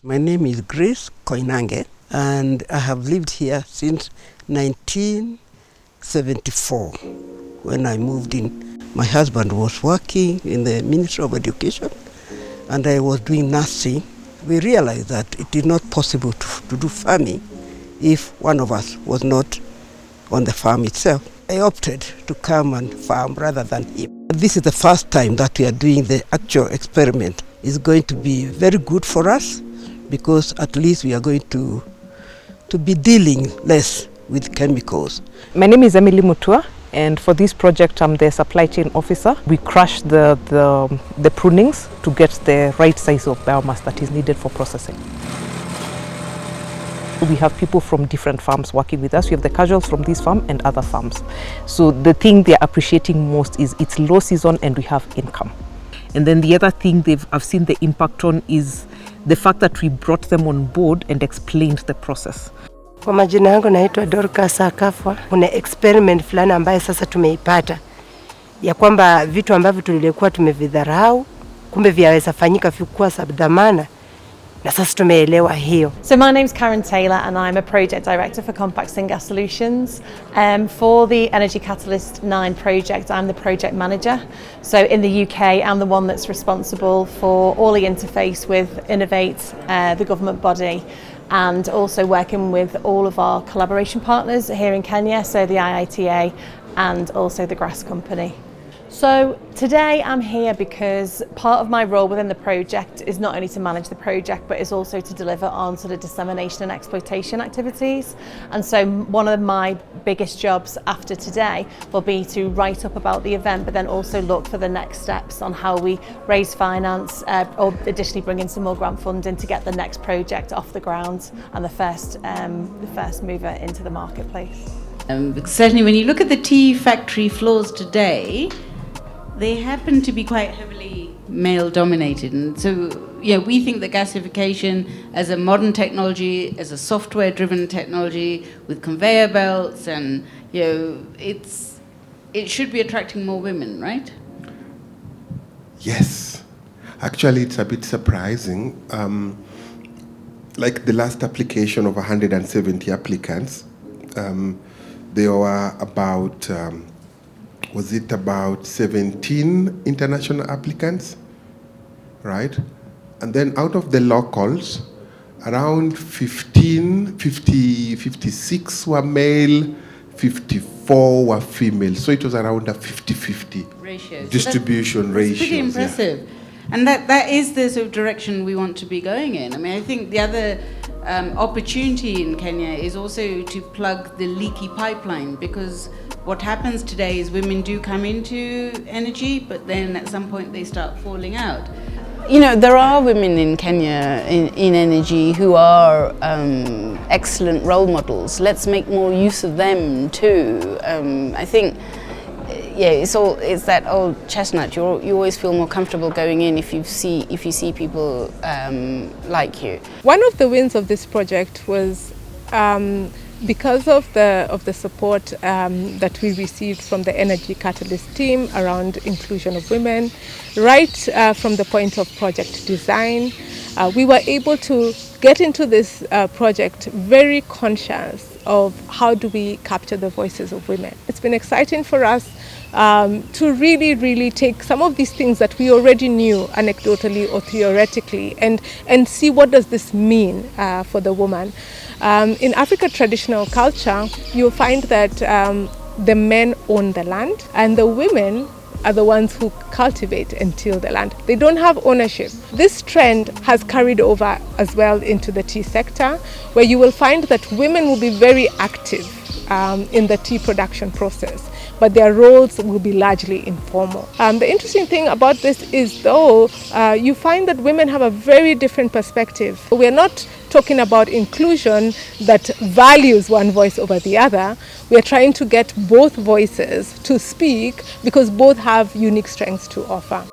My name is Grace Koinange, and I have lived here since 1974 when I moved in. My husband was working in the Ministry of Education and I was doing nursing. We realized that it is not possible to do farming if one of us was not on the farm itself. I opted to come and farm rather than him. This is the first time that we are doing the actual experiment. It's going to be very good for us because at least we are going to be dealing less with chemicals. My name is Emily Mutua, and for this project I'm the supply chain officer. We crush the prunings to get the right size of biomass that is needed for processing. We have people from different farms working with us. We have the casuals from this farm and other farms. So the thing they're appreciating most is it's low season and we have income. And then the other thing I've seen the impact on is the fact that we brought them on board and explained the process. Kwa majina yangu naitwa Dorcas Akafwa. Kuna experiment fulani ambayo sasa tumeipata ya kwamba vitu ambavyo tulikuwa tumevidharau kumbe vyaweza fanyika vikuwa sabdhamana. Na sasa tumeelewa hiyo. So my name's Karen Taylor and I'm a project director for Compact Syngas Solutions. For the Energy Catalyst 9 project, I'm the project manager. So in the UK, I'm the one that's responsible for all the interface with Innovate, the government body, and also working with all of our collaboration partners here in Kenya, so the IITA and also the Grass Company. So today I'm here because part of my role within the project is not only to manage the project but is also to deliver on sort of dissemination and exploitation activities. And so one of my biggest jobs after today will be to write up about the event but then also look for the next steps on how we raise finance or additionally bring in some more grant funding to get the next project off the ground and the first mover into the marketplace. Certainly when you look at the tea factory floors today, they happen to be quite heavily male dominated, and so we think that gasification as a modern technology, as a software driven technology with conveyor belts and it should be attracting more women, right? Yes, actually it's a bit surprising. Like the last application of 170 applicants, there were about was it about 17 international applicants, right? And then out of the locals, around 56 were male, 54 were female. So it was around a 50-50 distribution ratio. That's pretty impressive. Yeah. And that is the sort of direction we want to be going in. I mean, I think the other opportunity in Kenya is also to plug the leaky pipeline, because what happens today is women do come into energy, but then at some point they start falling out. There are women in Kenya in energy who are excellent role models. Let's make more use of them too. I think, it's that old chestnut. You always feel more comfortable going in if you see people like you. One of the wins of this project was because of the support that we received from the Energy Catalyst team around inclusion of women, right from the point of project design, we were able to get into this project very conscious of how do we capture the voices of women. It's been exciting for us to really take some of these things that we already knew anecdotally or theoretically and see what does this mean for the woman. In African traditional culture, you'll find that the men own the land and the women are the ones who cultivate and till the land. They don't have ownership. This trend has carried over as well into the tea sector, where you will find that women will be very active in the tea production process, but their roles will be largely informal. The interesting thing about this is, though, you find that women have a very different perspective. We're not talking about inclusion that values one voice over the other. We're trying to get both voices to speak because both have unique strengths to offer.